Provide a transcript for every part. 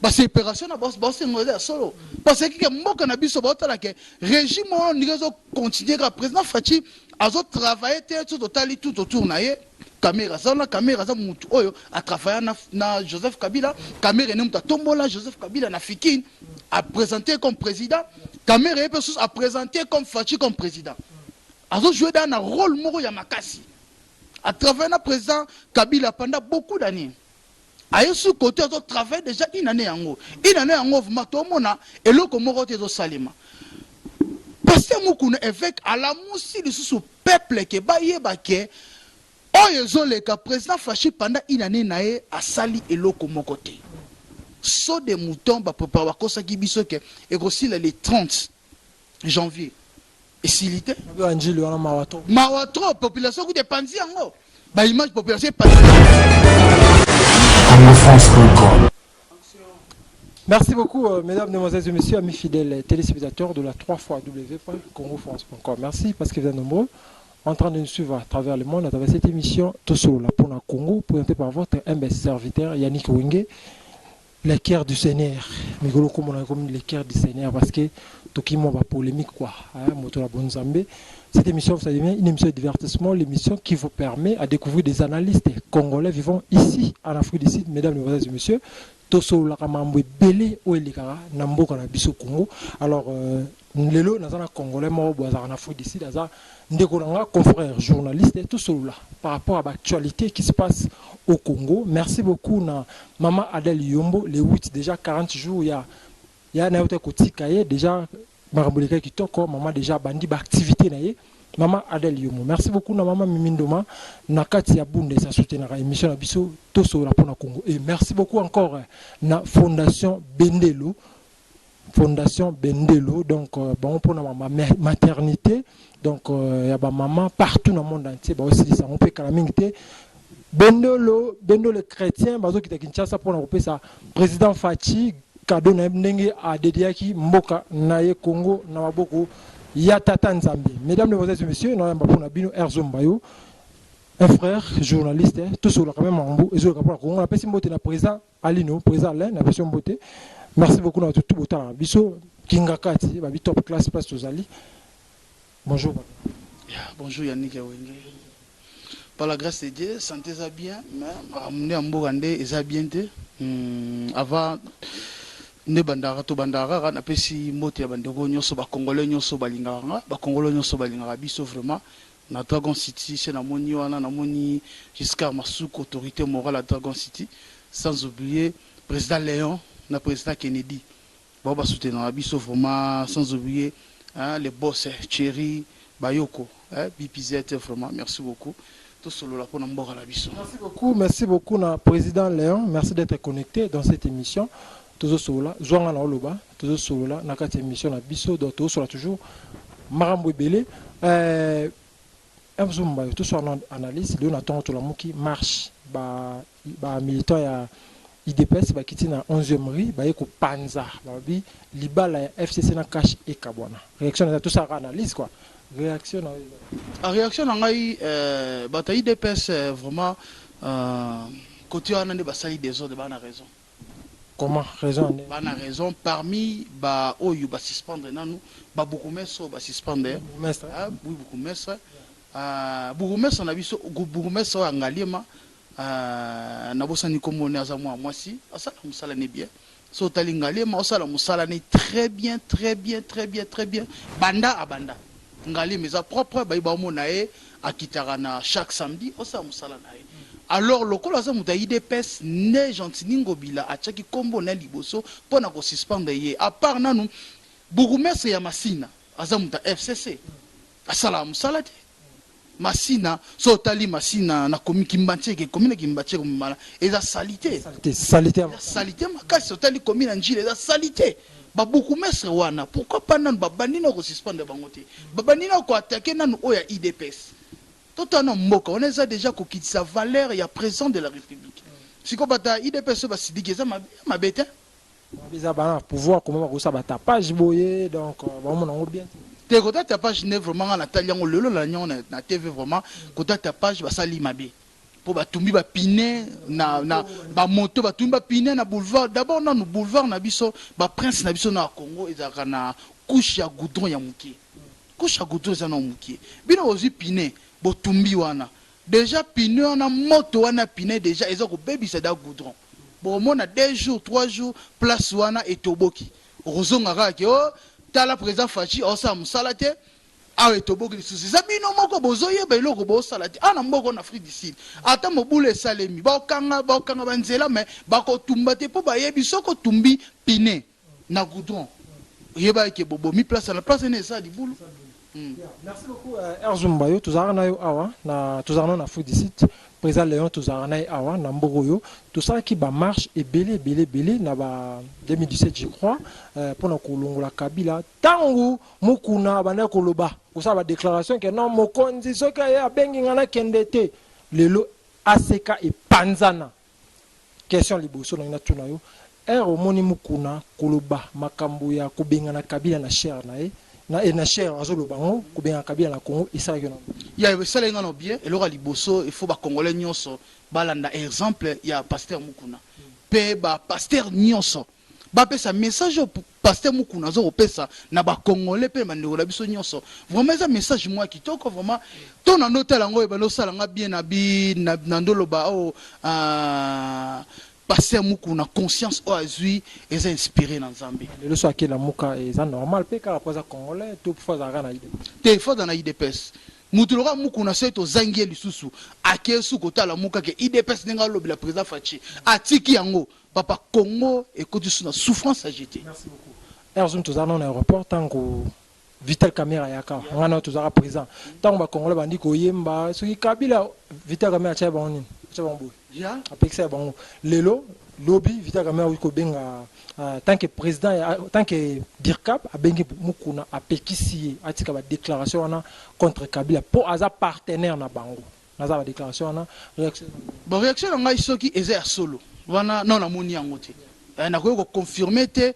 Parce que l'opération est solo. Parce que mboka na biso botala ke régime on nigezo continuer ka président Fachi azo travailler tout total tout autour na ye caméra ça mutu oyo a travaillé na Joseph Kabila caméra ne muta tombola Joseph Kabila na Fikine a présenté comme président caméra a présenté comme Fachi comme président azo jouer dans un rôle moko ya makasi a travaillé na président Kabila pendant beaucoup d'années. Aïe sous côté de travail déjà une année en vous tout le monde et l'eau comme au salima. Parce que nous évêque à la moussi de ce peuple qui baye baké. Oh ils les cas président Fachi pendant une année naé à sali et l'eau comme côté. Saut des moutons bah préparer à cause qui bisoke et aussi le 30 janvier. Et s'il était. Mawatro population qui dépend en haut. Bah image population pas. Merci beaucoup, mesdames, mesdemoiselles et messieurs, amis fidèles téléspectateurs de la 3xw.congofrance.com. Merci parce que vous êtes nombreux en train de nous suivre à travers le monde, à travers cette émission Tosso, la Pona Congo, présentée par votre humble serviteur Yannick Wenge, les cœurs du Seigneur. Migolo comme on a comme les cœurs du Seigneur parce que Tokimo va polémique quoi. Moto la bonne zambé. Cette émission, vous savez bien, une émission de divertissement, l'émission qui vous permet à découvrir des analystes congolais vivant ici, en Afrique du Sud, mesdames, mesdemoiselles et messieurs. Tosso la kamambwe belé ou elikara nambo kana biso Congo. Alors lelo nazana congolais mo boza en Afrique du Sud, naza ndeko nanga confrère journaliste tout cela par rapport à l'actualité qui se passe au Congo. Merci beaucoup na maman Adèle Yombo les 8 déjà 40 jours il y a na yote kotikaye déjà Maraboleka qui toko maman déjà bandi ba activité na ye maman Adèle Yomo. Merci beaucoup na maman Mimindoma na kati ya bunde sa soutenir la émission na biso Tosso la pona Congo et merci beaucoup encore na Fondation Bendelo donc bon pour ma maternité donc ya ba maman partout dans le monde entier ba aussi ça on peut calamité Bendelo chrétien bazo kita Kinshasa pour na sa président Fachi cadeau na ndenge a dédiaki mboka na ye Congo na maboko ya tata Nzambe. Mesdames, mesdemoiselles et messieurs, na mbapona bino Erzombayo, un frère journaliste, tout sur le quand même mambo et sur le Congo, on appelle Simbote na président Alino, président Alain, na version Mbote. Merci beaucoup na tout botan biso Kingakati, ba top class place tozali. Bonjour. Bonjour Yannick Wenge. Par la grâce de Dieu, santé ça bien, mais amener en Bogande et ça bien avant ne bandara to bandara na pesi mote ya bandeko nyonso ba congolais nyonso balinganga ba congolais nyonso balinganga biso vraiment na Dragon City c'est na moni wana na moni Giscard Masuku autorité morale à Dragon City sans oublier président Léon na président Kennedy ba soutenir biso vraiment sans oublier les boss Thierry Bayoko BPZ vraiment merci beaucoup tout solo la pour mboka la biso. Merci beaucoup na président Léon, merci d'être connecté dans cette émission. Toujours cela, Zoanga na Oloba, toujours cela, na kati émission na biso, donc toujours cela toujours Marambo Belé. Mzumba, tout sur analyse, le naton to la muki marche, ba militant ya IDPS ba kiti na 11e rue, ba yeko panza, ba bi libala ya FCC na cash et Kabwana. Réaction na tout ça analyse quoi. Réaction na réaction na ngai ba ta IDPS vraiment côté on a des basali des autres, ba na raison. Comment raison? Bana raison parmi ba oyo ba suspendre nanu ba bukumeso ba suspendre oui bukumeso bukumeso na biso bukumeso angalima na bosani komone aza mwasi asala musala ne bien so tali ngalima osala musala ne très bien banda abanda ngalima za propre ba iba mona e akitara na chaque samedi osala musala na e. Alors, le col a muta IDPS ne gentillingo bila a chaki kombo na liboso pour na ko suspendre ye. À part nanu, bourgmestre ya Masina, azamuta FCC. Asala musalate. Masina, so tali Masina na komi kimbache ke komina kimbache ko mala. Eza salité. Salité makasi so tali komina njile eza salité. Ba bourgmestre wana, pourquoi pas nanu ba bandina ko suspendre bangote. Ba bandina ko attaquer nanu oya IDPS. Tout en mboka, on a déjà coquille sa valeur et à présent de la République. Si on bata IDPS va se dire ça ma bête. Bisa bana pouvoir comment va ça bata page boyer donc vraiment on bien. Te kota ta page ne vraiment na talian le la nyon na TV vraiment kota ta page va sali mabe. pour batumbi ba pine na ba moto batumbi ba pine na boulevard. D'abord na boulevard na biso ba prince na biso na Congo ezaka na couche ya goudron ya mukie. Couche ya goudron za na mukie. Bino ozi pine botumbi wana. Déjà pine wana moto wana pine déjà ezako bebisa da goudron. Bon mona 2 jours 3 jours place wana etoboki. Rozonga kake o tala président Fachi o sa musala te. Ah etoboki lisusu. Zabino moko bozoyeba eloko bosala te. Ana mboko na Afrique du Sud. Ata mobule salemi. Bakanga banzela mais bakotumba te po bayebi soko tumbi pine na goudron. Yeba ke bobo mi place na place ne sa di boulou. Merci beaucoup Erzumbayo tuzarana yo awa na tuzarana na Afrique du Sud. Président Léon tuzarana awa na mboroyo tout ça qui ba marche et belé na ba 2017 je crois pour na kolongola Kabila tangu mukuna bana koloba ko ça ba déclaration que non mokonzi soka ya bengi ngana kendete lelo aseka e panzana question liboso na tuna yo omoni mukuna koloba makambo ya kubengana Kabila na cher na e na cher azolo bango kubengana Kabila na Congo isala kena ya esalenga no bien eloko liboso il faut ba congolais nyonso balanda exemple ya pasteur mukuna pe ba pasteur nyonso ba pesa message au pasteur mukuna zo pesa na ba congolais pe mandeko la biso nyonso vraiment ça message moi kitoko vraiment to na notel ngo e ba no sala nga bien na ndolo ba o pasteur mukuna conscience o azui eza inspiré na Nzambe le so akela muka eza normal pe ka poza congolais to fois za na ide te fois na IDPS mutuloka mukuna seto zangie lisusu akesu kotala muka ke IDPS nenga lobi la président Fachi atiki yango papa Congo ekoti suna souffrance agité. Merci beaucoup. Erzum tozana na aéroport tango Vital Caméra yaka ngana tozara présent tango ba congolais bandi ko yemba soki Kabila Vital Caméra cha ba nini cha ba mboy ya apexer ba lelo lobby Vital Caméra ko benga tant que président tant que Dirkap a bengi mukuna apekisi atika ba déclaration wana contre Kabila pour aza partenaire na bango naza ba déclaration wana réaction ngai soki eza solo wana non na moni yango te na ko confirmer te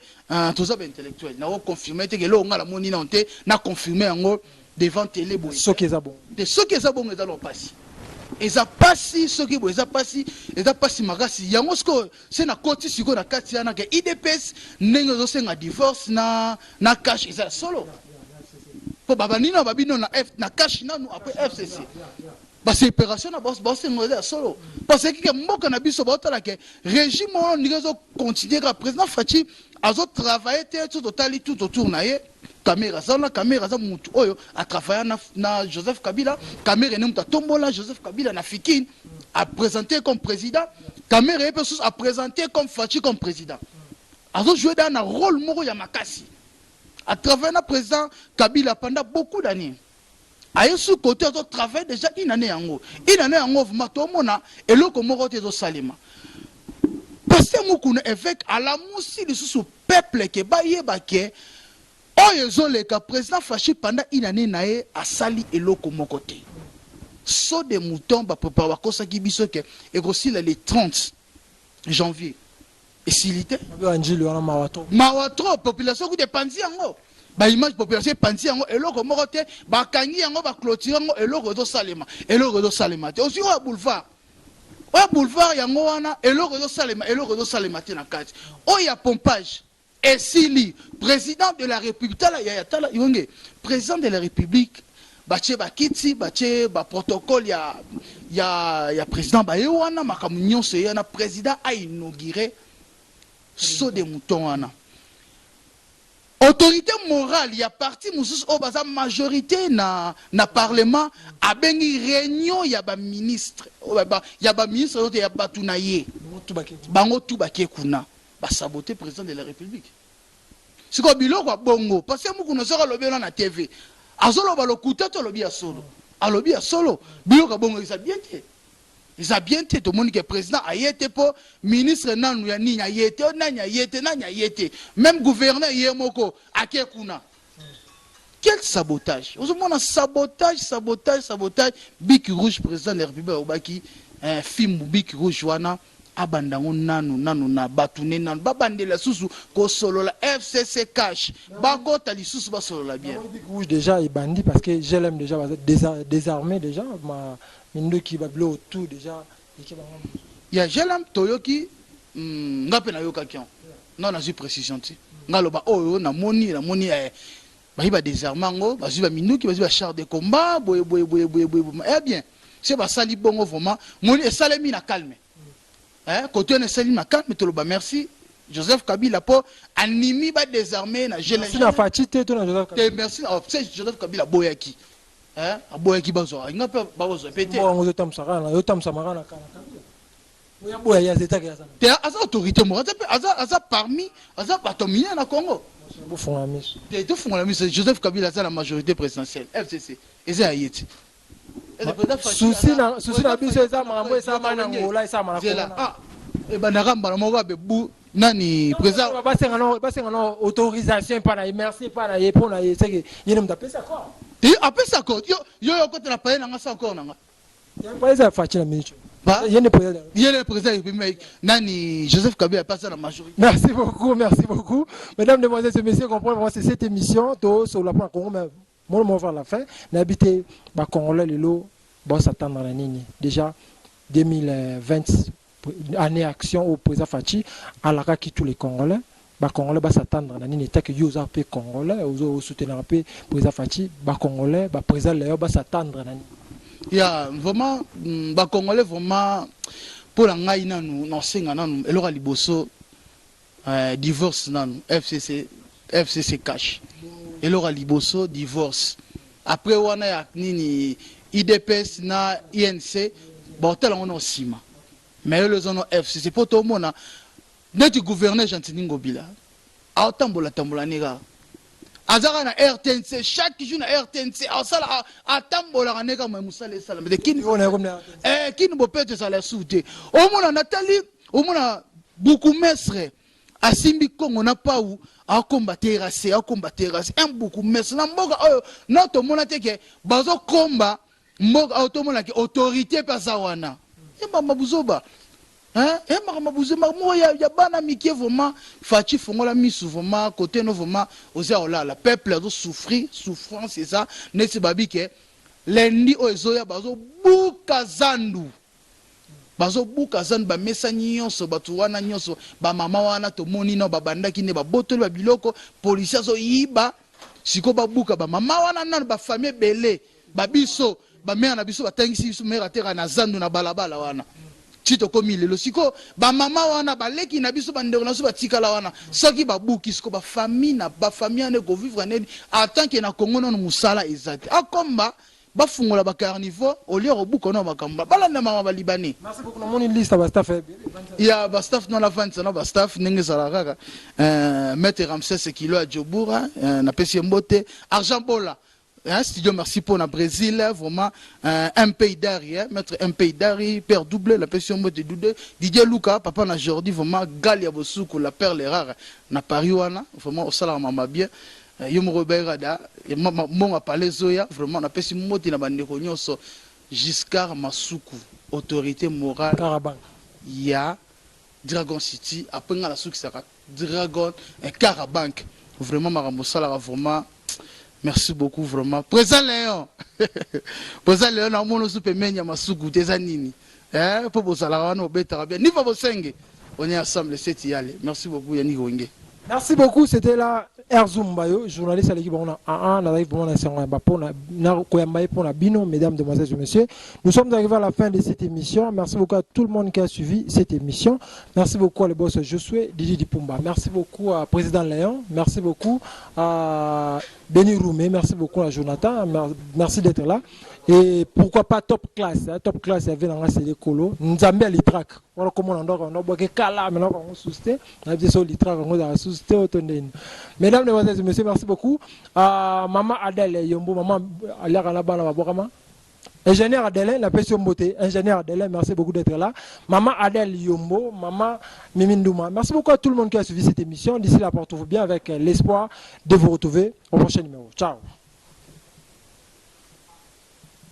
toza ba intellectuel na ko confirmer te ke lo ngala moni na te na confirmer yango devant télé boy soki eza bon de soki eza bon eza lo pasi eza pasi soki bo eza pasi makasi yango sko c'est na koti siko na kati yana ke IDPS ndenge zo senga divorce na cash eza solo po baba nina babino na cash nanu après FCC bas opération na boss ngode solo parce que mboka na biso botala ke régime on nigezo continuer ka président Fachi azo travailler tout total tout autour na ye caméra za mutu oyo a travailler na Joseph Kabila caméra ne muta tombola Joseph Kabila na Fikine a présenté comme président caméra personne a présenté comme Fachi comme président azo jouer dans un rôle moko ya makasi a travailler na président Kabila pendant beaucoup d'années. Aye sous côté de travail déjà une année yango vraiment tout mona et le comme côté de salima parce que mukuna évêque à la musi de sous peuple que baye baké oyezo le ka président Fachi pendant une année naé a sali et le comme côté saut des moutons ba préparer ba kosa ki biso ke et aussi le 30 janvier et s'ilité mawatro population ku dépendit yango ba image population panti yango eloko moko te ba kangi yango ba clôture yango eloko do salema te aussi au boulevard yango wana eloko do salema te na kati o ya pompage esili président de la république tala ya tala yonge président de la république bache bakiti bache ba protocole ya président ba wana makamunyo se yana président a inauguré saut des moutons wana. Autorité morale, il y a parti au baza majorité na parlement a bengi réunion ya ba ministre ya ba ministre ya batunaye bango tout baké kuna ba saboter président de la république. Siko biloko bongo parce que mukuno soko lobela na TV azolo ba lokuta to lobi ya solo alobi ya solo biloko bongo isa bien te. Ils ont bien été, tout le monde qui est président a été pour ministre nanu ya ni a été même gouverneur yemoko akekuna. Quel sabotage? Vous avez sabotage bic rouge président de la République obaki film bic rouge wana abandango nanu na batune nanu babandela susu ko solo la FCC cash bakota lisusu ba solo la bien rouge déjà et bandit parce que je l'aime déjà désarmé déjà ma mindo qui va bloquer tout déjà ya je l'aime toyoki ngape na yoka kion non na suis précision ti ngaloba oyo na moni ba désarmango ba ba minuki ba char de combat boye eh bien c'est ba sali bongo vraiment moni et salemi na calme. Côté on est ma carte, mais tout le merci. Joseph Kabila pour animer ba désarmer na je merci na fatité to na Joseph Kabila. Merci c'est Joseph Kabila boyaki. Boyaki bazo. Inga pe bazo pété. Bon on tam sarana, yo tam samara na kana. Oya boya zeta ke ça. Té asa autorité mo, asa parmi, asa batomine na Congo. Bo fonga miso. Té to fonga la miso Joseph Kabila ça la majorité présidentielle FCC. Eza ayeti. Souci na biso eza makambo eza mana ngola eza mana kona. Ah, e banaramba na moko bebu nani président basenga no autorisation pas na merci pas na pour na c'est que yene mtapesa quoi. Et après ça quoi yo côté la paye na ça encore nanga. Ya pas eza fachi na mincho. Ba yene président nani Joseph Kabila passe la majorité. Merci beaucoup. Mesdames, Demoiselles et Messieurs, comprenez vraiment c'est cette émission sur la point Congo mais moi vers la fin n'habiter ba Congolais lelo bon s'attendre à nini déjà 2020 année action au président Fachi à la qui tous les Congolais ba Congolais ba s'attendre à nini tant que yo za pe Congolais au soutenir pe président Fachi ba Congolais ba président Léo ba s'attendre à nini ya vraiment ba Congolais vraiment pour la ngai nanu non senga nanu elora liboso divorce nanu FCC cash elora liboso divorce après wana ya nini IDPS na INC botel on osima mais le zono FCC pour tout monde net gouverneur Gentini Ngobila a tambola nega azara na RTNC chaque jour na RTNC asala a tambola nega mo musale sala mais kini kini bo pete sala soute au mona Nathalie au mona beaucoup mesre asimbi Congo na pa ou a combattre un beaucoup mesre na mboka oyo na to mona teke bazo komba mboka automona ki autorité pasawana e mama buzoba e mama buzoba mo ya bana mikie vraiment fachi fongola misu vraiment côté no vraiment oza olala peuple a souffrance c'est ça neti babike lendi ozoya bazo buka zandu ba mesa nyonso batu wana nyonso ba mama wana to moni no babandaki ne ba botoli ba biloko policier zo yiba siko ba buka ba mama wana na ba famille belé ba biso ba mère na biso batangisi biso mère atera na zandu na balabala wana tito komi lelo siko ba mama wana baleki na biso bandeko na so batikala wana soki ba buki siko ba famille ane go vivre ne en tant que na Congo no musala ezati akomba bafungola ba carnivore au lieu obuko no bakamba balanda mama ba libanais. Merci beaucoup na moni liste ba staff ya ba staff no la vente no ba staff ndenge zala kaka maître Ramsès Kilo a Djobura na pesi mbote argent bola studio merci pour na Brésil vraiment un pays derrière maître un pays derrière père double la pesi mbote double Didier Luka papa na Jordi vraiment Galia Bosuku la perle rare na Paris wana vraiment au sala mama bien yo mo roberada mon appelé Zoya vraiment na pesi moti na bandeko nyonso Giscard Masuku autorité morale Carabank ya Dragon City après la souki saka Dragon et Carabank vraiment marambo sala vraiment merci beaucoup vraiment présent Léon na mono super menya Masuku teza nini po bosala wana obeta bien ni va bosenge on est ensemble c'est y aller merci beaucoup Yannick Wenge. Merci beaucoup, c'était là Erzumbayo, journaliste à l'équipe on a la live pour la Bino, mesdames, demoiselles et messieurs. Nous sommes arrivés à la fin de cette émission. Merci beaucoup à tout le monde qui a suivi cette émission. Merci beaucoup à le boss Josué Didi Dipumba. Merci beaucoup à Président Léon. Merci beaucoup à Béni Roumé. Merci beaucoup à Jonathan. Merci d'être là. Et pourquoi pas Top Class? Top Class, il y avait dans la série Colo. Nous avons mis les tracks. Voilà comment on a boqué Kala, maintenant on a sousté. On a dit sur les tracks, on a sousté au tonne. Mesdames, mesdemoiselles et messieurs, merci beaucoup. Maman Adèle Yombo, maman Alia Alaba, la Borama. Ingénieur Adèle, la passion beauté. Ingénieur Adèle, merci beaucoup d'être là. Maman Adèle Yombo, maman Mimindouma. Merci beaucoup à tout le monde qui a suivi cette émission. D'ici là, portez-vous bien avec l'espoir de vous retrouver au prochain numéro. Ciao.